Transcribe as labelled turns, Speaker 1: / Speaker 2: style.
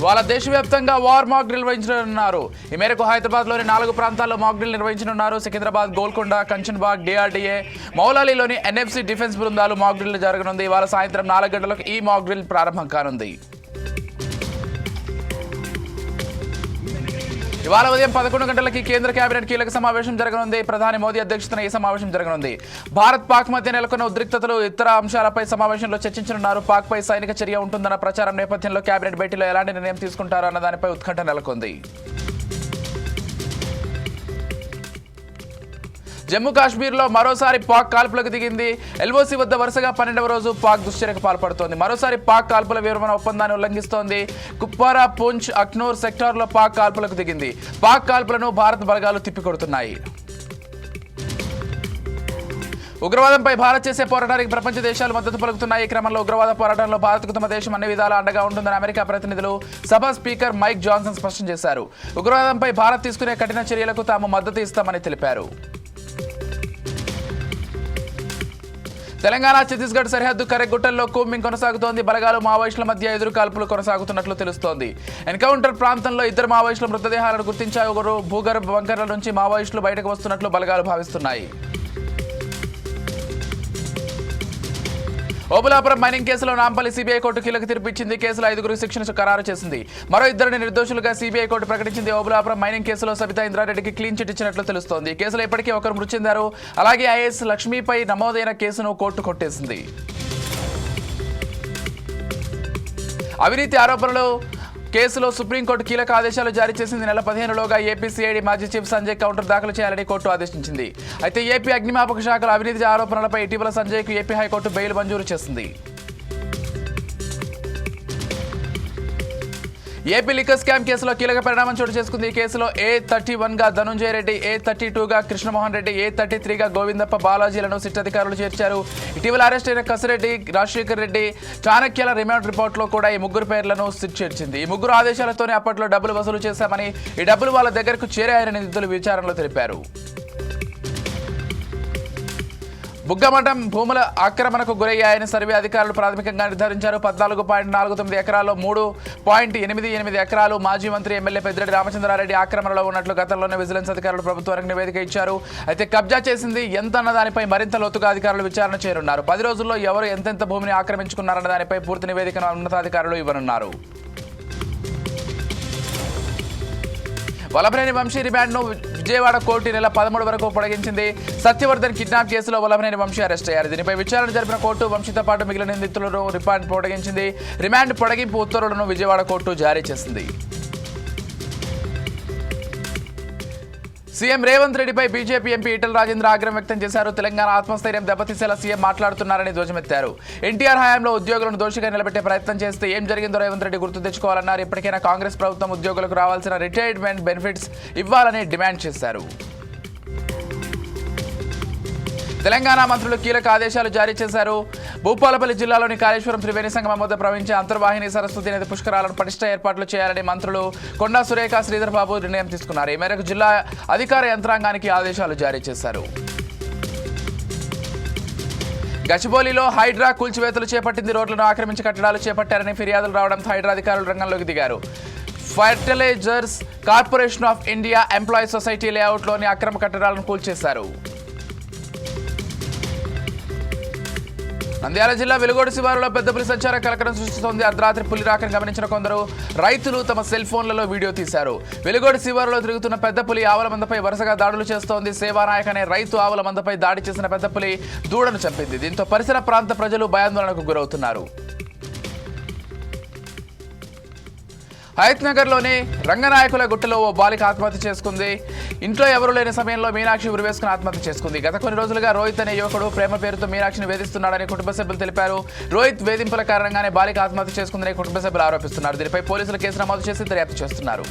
Speaker 1: ఇవాళ దేశవ్యాప్తంగా వార్ మాక్ డ్రిల్ నిర్వహించనున్నారు. ఈ మేరకు హైదరాబాద్లోని 4 ప్రాంతాల్లో మాక్ డ్రిల్ నిర్వహించనున్నారు. సికింద్రాబాద్, గోల్కొండ, కంచన్బాగ్, డిఆర్డీఏ, మౌలాలీలోని ఎన్ఎఫ్సి డిఫెన్స్ బృందాలు మాక్ డ్రిల్ జరగనుంది. ఇవాళ సాయంత్రం 4 గంటలకు ఈ మాక్ డ్రిల్ ప్రారంభం కానుంది. ఇవాళ ఉదయం 11 గంటలకి కేంద్ర కేబినెట్ కీలక సమావేశం జరగనుంది. ప్రధాని మోదీ అధ్యక్షతన ఈ సమావేశం జరగనుంది. భారత్ పాక్ మధ్య నెలకొన్న ఉద్రిక్తతలు, ఇతర అంశాలపై సమావేశంలో చర్చించనున్నారు. పాక్ పై సైనిక చర్య ఉంటుందన్న ప్రచారం నేపథ్యంలో కేబినెట్ భేటీలో ఎలాంటి నిర్ణయం తీసుకుంటారో అన్న దానిపై ఉత్కంఠ నెలకొంది. జమ్మూ కాశ్మీర్లో మరోసారి పాక్ కాల్పులకు దిగింది. ఎల్ఓసి వద్ద వరుసగా 12వ రోజు పాక్ దుశ్చర్యకు పాల్పడుతోంది. మరోసారి పాక్ కాల్పుల విరమణ ఒప్పందాన్ని ఉల్లంఘిస్తోంది. కుప్వారా, పూంచ్, అఖ్నూర్ సెక్టార్లో పాక్ కాల్పులకు దిగింది. పాక్ కాల్పులను భారత బలగాలు తిప్పికొడుతున్నాయి. ఉగ్రవాదంపై భారత్ చేసే పోరాటానికి ప్రపంచ దేశాలు మద్దతు పలుకుతున్నాయి. ఈ క్రమంలో ఉగ్రవాద పోరాటంలో భారత్కు తమ దేశం అన్ని విధాలా అండగా ఉంటుందని అమెరికా ప్రతినిధులు సభ స్పీకర్ మైక్ జాన్సన్ స్పష్టం చేశారు. ఉగ్రవాదంపై భారత్ తీసుకునే కఠిన చర్యలకు తాము మద్దతు ఇస్తామని తెలిపారు. తెలంగాణ ఛత్తీస్గఢ్ సరిహద్దు కరెగుట్టల్లో కూంబింగ్ కొనసాగుతోంది. బలగాలు, మావోయిస్టుల మధ్య ఎదురు కాల్పులు కొనసాగుతున్నట్లు తెలుస్తోంది. ఎన్కౌంటర్ ప్రాంతంలో 2 మావోయిస్టుల మృతదేహాలను గుర్తించారు. భూగర్భ బంకర్ల నుంచి మావోయిస్టులు బయటకు వస్తున్నట్లు బలగాలు భావిస్తున్నాయి. ఓబులాపురం మైనింగ్ కేసులో నాంపల్లి సిబిఐ కోర్టు కీలక తీర్పు ఇచ్చింది. కేసులో 5గురికి శిక్షణ ఖరారు చేసింది. మరో 2 నిర్దోషులుగా సిబిఐ కోర్టు ప్రకటించింది. ఓబులాపురం మైనింగ్ కేసులో సబితా ఇంద్రారెడ్డికి క్లీన్ చిట్ ఇచ్చినట్లు తెలుస్తోంది. కేసులో ఇప్పటికీ 1 మృతి చెందారు. అలాగే ఐఏఎస్ లక్ష్మీపై నమోదైన కేసును కోర్టు కొట్టేసింది. అవినీతి ఆరోపణలు కేసులో సుప్రీంకోర్టు కీలక ఆదేశాలు జారీ చేసింది. నెల 15లోగా ఏపీ సిఐడి మాజీ చీఫ్ సంజయ్ కౌంటర్ దాఖలు చేయాలని కోర్టు ఆదేశించింది. అయితే ఏపీ అగ్నిమాపక శాఖల అవినీతి ఆరోపణలపై ఇటీవల సంజయ్కు ఏపీ హైకోర్టు బెయిల్ మంజూరు చేసింది. ఏపీ లిక్కర్ స్కామ్ కేసులో కీలక పరిణామం చోటు చేసుకుంది. ఈ కేసులో A31గా ధనుంజయ రెడ్డి, A32గా కృష్ణమోహన్ రెడ్డి, A33గా గోవిందప్ప బాలాజీలను సిట్ అధికారులు చేర్చారు. ఇటీవల అరెస్ట్ అయిన కసిరెడ్డి, రాజశేఖర్ రెడ్డి, చాణక్యాల రిమాండ్ రిపోర్ట్లో కూడా ఈ 3 పేర్లను సిట్ చేర్చింది. ఈ 3 ఆదేశాలతోనే అప్పట్లో డబ్బులు వసూలు చేశామని, ఈ డబ్బులు వాళ్ళ దగ్గరకు చేరాయని నిందితులు విచారణలో తెలిపారు. బుగ్గమఠం భూముల ఆక్రమణకు గురయ్యాయని సర్వే అధికారులు ప్రాథమికంగా నిర్ధారించారు. 14.49 ఎకరాల్లో 3.88 ఎకరాలు మాజీ మంత్రి ఎమ్మెల్యే పెద్దిరెడ్డి రామచంద్రారెడ్డి ఆక్రమణలో ఉన్నట్లు గతంలోనే విజిలెన్స్ అధికారులు ప్రభుత్వానికి నివేదిక ఇచ్చారు. అయితే కబ్జా చేసింది ఎంత అన్న దానిపై మరింత లోతుగా అధికారులు విచారణ చేయనున్నారు. 10 రోజుల్లో ఎవరు ఎంతెంత భూమిని ఆక్రమించుకున్నారన్న దానిపై పూర్తి నివేదికను ఉన్నతాధికారులు ఇవ్వనున్నారు. వల్లభనేని వంశీ రిమాండ్ను విజయవాడ కోర్టు నెల 13 వరకు పొడిగించింది. సత్యవర్ధన్ కిడ్నాప్ కేసులో వల్లభనేని వంశీ అరెస్ట్ అయ్యారు. దీనిపై విచారణ జరిపిన కోర్టు వంశీతో పాటు మిగిలిన నిందితులను రిమాండ్ పొడిగించింది. రిమాండ్ పొడిగింపు ఉత్తర్వులను విజయవాడ కోర్టు జారీ చేసింది. సీఎం రేవంత్ రెడ్డిపై బీజేపీ ఎంపీ ఈటెల రాజేంద్ర ఆగ్రహం వ్యక్తం చేశారు. తెలంగాణ ఆత్మస్థైర్యం దెబ్బతీసేలా సీఎం మాట్లాడుతున్నారని ధ్వజమెత్తారు. ఎన్టీఆర్ హయాంలో ఉద్యోగులను దోషిగా నిలబెట్టే ప్రయత్నం చేస్తే ఏం జరిగిందో రేవంత్ రెడ్డి గుర్తు తెచ్చుకోవాలన్నారు. ఇప్పటికైనా కాంగ్రెస్ ప్రభుత్వం ఉద్యోగులకు రావాల్సిన రిటైర్మెంట్ బెనిఫిట్స్ ఇవ్వాలని డిమాండ్ చేశారు. తెలంగాణ మంత్రులు కీలక ఆదేశాలు జారీ చేశారు. భూపాలపల్లి జిల్లాలోని కాళేశ్వరం త్రివేణి సంగమం వద్ద ప్రవహించే అంతర్వాహిని సరస్వతి నది పుష్కరాలను పటిష్ట ఏర్పాట్లు చేయాలని మంత్రులు కొండా సురేఖ, శ్రీధర్ బాబు నిర్ణయం తీసుకున్నారు. ఈ మేరకు జిల్లా అధికార యంత్రాంగానికి ఆదేశాలు జారీ చేశారు. గచ్చిబౌలిలో హైడ్రా కూల్చివేతలు చేపట్టింది. రోడ్లను ఆక్రమించి కట్టడాలు చేపట్టారని ఫిర్యాదులు రావడంతో హైడ్రా అధికారులు రంగంలోకి దిగారు. Fertilizers corporation of India employees society లేఅవుట్లోని అక్రమ కట్టడాలను కూల్చేశారు. నంద్యాల జిల్లా వెలుగోడు శివారులో పెద్ద పులి సంచారం కలకడం సృష్టిస్తోంది. అర్ధరాత్రి పులి రాకను గమనించిన కొందరు రైతులు తమ సెల్ ఫోన్లలో వీడియో తీశారు. వెలుగోడు శివారులో తిరుగుతున్న పెద్ద పులి ఆవుల మందపై వరుసగా దాడులు చేస్తోంది. సేవానాయక్ అనే రైతు ఆవుల మందపై దాడి చేసిన పెద్ద పులి దూడను చంపింది. దీంతో పరిసర ప్రాంత ప్రజలు భయాందోళనకు గురవుతున్నారు. హయత్నగర్లోని రంగనాయకుల గుట్టలో ఓ బాలిక ఆత్మహత్య చేసుకుంది. ఇంట్లో ఎవరూ లేని సమయంలో మీనాక్షి ఉరివేసుకుని ఆత్మహత్య చేసుకుంది. గత కొన్ని రోజులుగా రోహిత్ అనే యువకుడు ప్రేమ పేరుతో మీనాక్షిని వేధిస్తున్నాడని కుటుంబ సభ్యులు తెలిపారు. రోహిత్ వేధింపుల కారణంగానే బాలిక ఆత్మహత్య చేసుకుందని కుటుంబ సభ్యులు ఆరోపిస్తున్నారు. దీనిపై పోలీసులు కేసు నమోదు చేసి దర్యాప్తు చేస్తున్నారు.